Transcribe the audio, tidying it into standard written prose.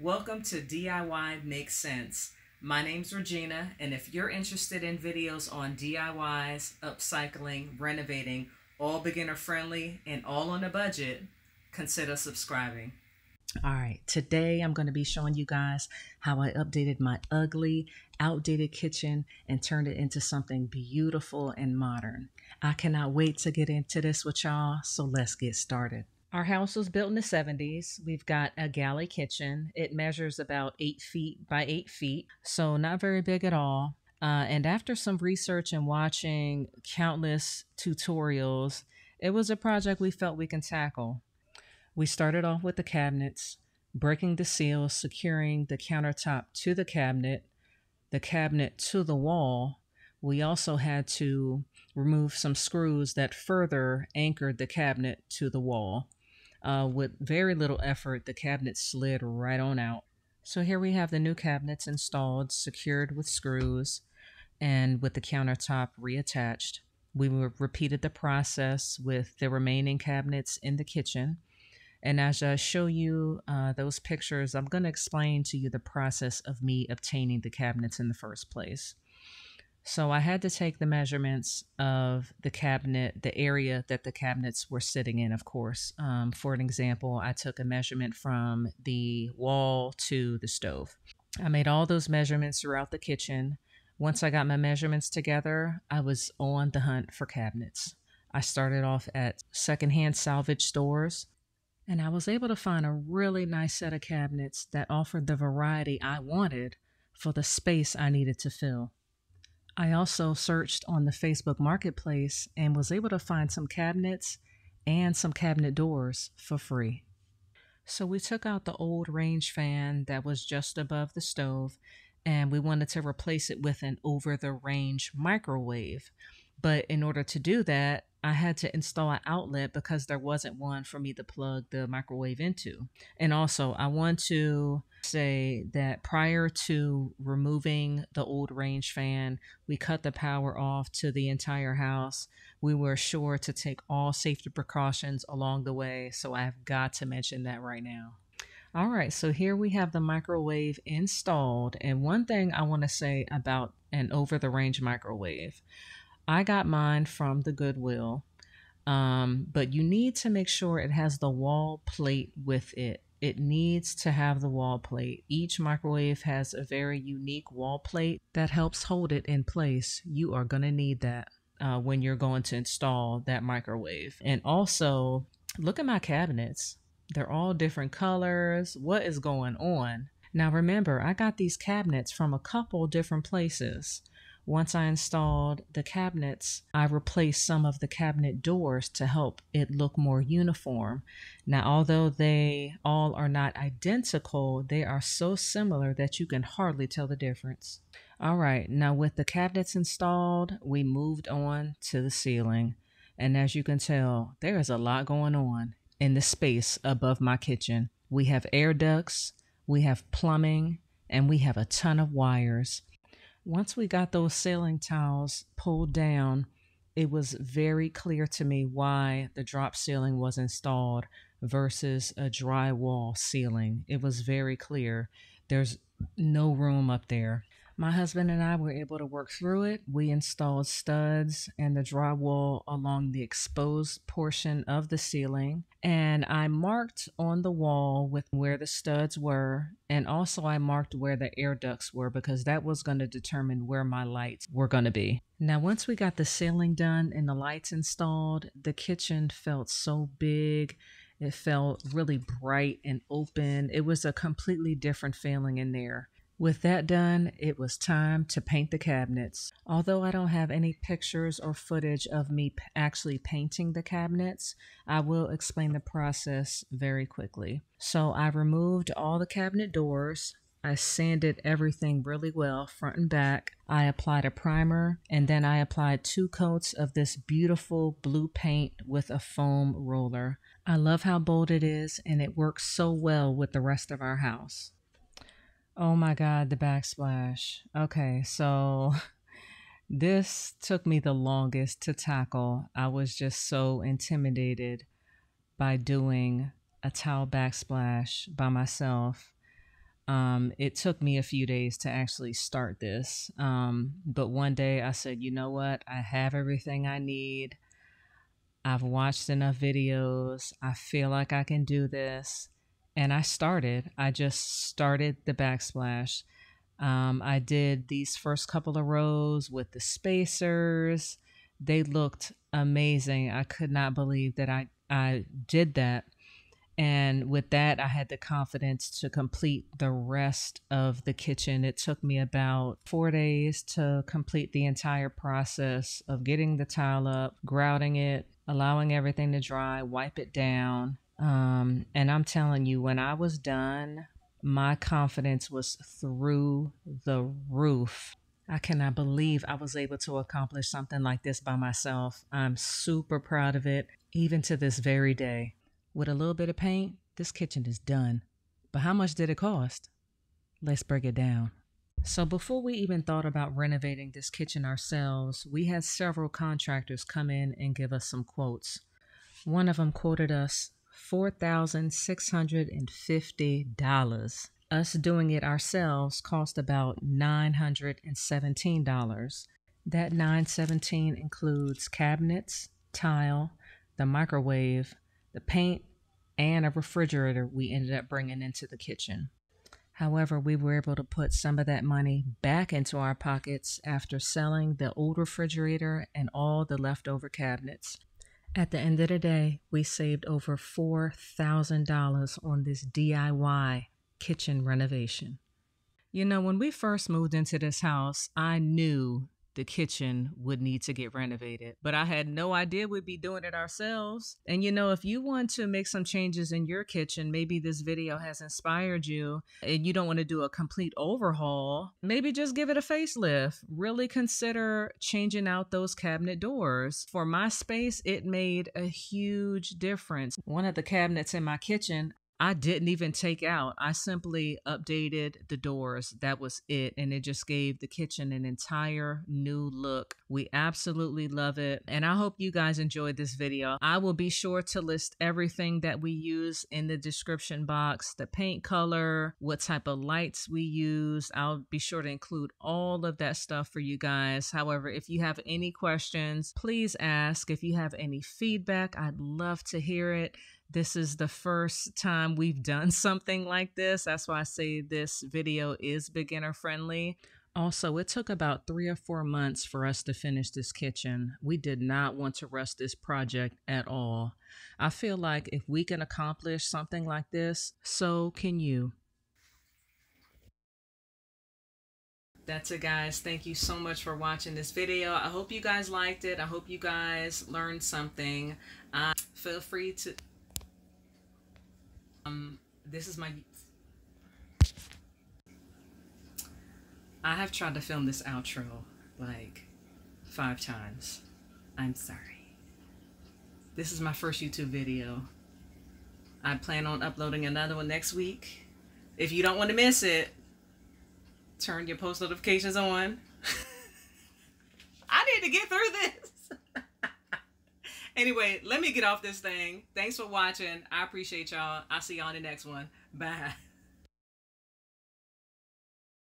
Welcome to DIY Makes Sense. My name's Regina, and if you're interested in videos on DIYs, upcycling, renovating, all beginner friendly, and all on a budget, consider subscribing. All right, today I'm going to be showing you guys how I updated my ugly, outdated kitchen and turned it into something beautiful and modern. I cannot wait to get into this with y'all, so let's get started. Our house was built in the 70s. We've got a galley kitchen. It measures about 8 feet by 8 feet, so not very big at all. And after some research and watching countless tutorials, it was a project we felt we can tackle. We started off with the cabinets, breaking the seals, securing the countertop to the cabinet to the wall. We also had to remove some screws that further anchored the cabinet to the wall. With very little effort, the cabinet slid right on out. So here we have the new cabinets installed, secured with screws, and with the countertop reattached. We repeated the process with the remaining cabinets in the kitchen. And as I show you those pictures, I'm going to explain to you the process of me obtaining the cabinets in the first place. So I had to take the measurements of the cabinet, the area that the cabinets were sitting in, of course. For an example, I took a measurement from the wall to the stove. I made all those measurements throughout the kitchen. Once I got my measurements together, I was on the hunt for cabinets. I started off at secondhand salvage stores, and I was able to find a really nice set of cabinets that offered the variety I wanted for the space I needed to fill. I also searched on the Facebook Marketplace and was able to find some cabinets and some cabinet doors for free. So we took out the old range fan that was just above the stove and we wanted to replace it with an over the range microwave. But in order to do that, I had to install an outlet because there wasn't one for me to plug the microwave into. And also, I want to say that prior to removing the old range fan, we cut the power off to the entire house. We were sure to take all safety precautions along the way, so I've got to mention that right now. All right, so here we have the microwave installed. And one thing I want to say about an over the range microwave, I got mine from the Goodwill, but you need to make sure it has the wall plate with it. It needs to have the wall plate. Each microwave has a very unique wall plate that helps hold it in place. You are going to need that when you're going to install that microwave. And also, look at my cabinets. They're all different colors. What is going on? Now remember, I got these cabinets from a couple different places. Once I installed the cabinets, I replaced some of the cabinet doors to help it look more uniform. Now, although they all are not identical, they are so similar that you can hardly tell the difference. All right, now with the cabinets installed, we moved on to the ceiling. And as you can tell, there is a lot going on in the space above my kitchen. We have air ducts, we have plumbing, and we have a ton of wires. Once we got those ceiling tiles pulled down, it was very clear to me why the drop ceiling was installed versus a drywall ceiling. It was very clear. There's no room up there. My husband and I were able to work through it. We installed studs and the drywall along the exposed portion of the ceiling. And I marked on the wall with where the studs were. And also I marked where the air ducts were because that was going to determine where my lights were going to be. Now, once we got the ceiling done and the lights installed, the kitchen felt so big. It felt really bright and open. It was a completely different feeling in there. With that done, it was time to paint the cabinets. Although I don't have any pictures or footage of me actually painting the cabinets, I will explain the process very quickly. So I removed all the cabinet doors. I sanded everything really well, front and back. I applied a primer, and then I applied 2 coats of this beautiful blue paint with a foam roller. I love how bold it is, and it works so well with the rest of our house. Oh my God, the backsplash. Okay, so this took me the longest to tackle. I was just so intimidated by doing a towel backsplash by myself. It took me a few days to actually start this. But one day I said, you know what? I have everything I need. I've watched enough videos. I feel like I can do this. And I started. I just started the backsplash. I did these first couple of rows with the spacers. They looked amazing. I could not believe that I did that. And with that, I had the confidence to complete the rest of the kitchen. It took me about 4 days to complete the entire process of getting the tile up, grouting it, allowing everything to dry, wipe it down. And I'm telling you, when I was done, my confidence was through the roof. I cannot believe I was able to accomplish something like this by myself. I'm super proud of it, even to this very day. With a little bit of paint, this kitchen is done. But how much did it cost? Let's break it down. So before we even thought about renovating this kitchen ourselves, we had several contractors come in and give us some quotes. One of them quoted us $4,650. Us doing it ourselves cost about $917. That $917 includes cabinets, tile, the microwave, the paint, and a refrigerator we ended up bringing into the kitchen. However, we were able to put some of that money back into our pockets after selling the old refrigerator and all the leftover cabinets. At the end of the day, we saved over $4,000 on this DIY kitchen renovation. You know, when we first moved into this house, I knew the kitchen would need to get renovated, but I had no idea we'd be doing it ourselves. And you know, if you want to make some changes in your kitchen, maybe this video has inspired you and you don't want to do a complete overhaul, maybe just give it a facelift. Really consider changing out those cabinet doors. For my space, it made a huge difference. One of the cabinets in my kitchen, I didn't even take out. I simply updated the doors. That was it. And it just gave the kitchen an entire new look. We absolutely love it. And I hope you guys enjoyed this video. I will be sure to list everything that we use in the description box, the paint color, what type of lights we use. I'll be sure to include all of that stuff for you guys. However, if you have any questions, please ask. If you have any feedback, I'd love to hear it. This is the first time we've done something like this. That's why I say this video is beginner friendly. Also, it took about 3 or 4 months for us to finish this kitchen. We did not want to rush this project at all. I feel like if we can accomplish something like this, so can you. That's it, guys. Thank you so much for watching this video. I hope you guys liked it. I hope you guys learned something. Feel free to... this is my... I have tried to film this outro like 5 times. I'm sorry. This is my first YouTube video. I plan on uploading another one next week. If you don't want to miss it, turn your post notifications on. I need to get through this. Anyway, let me get off this thing. Thanks for watching. I appreciate y'all. I'll see y'all in the next one. Bye.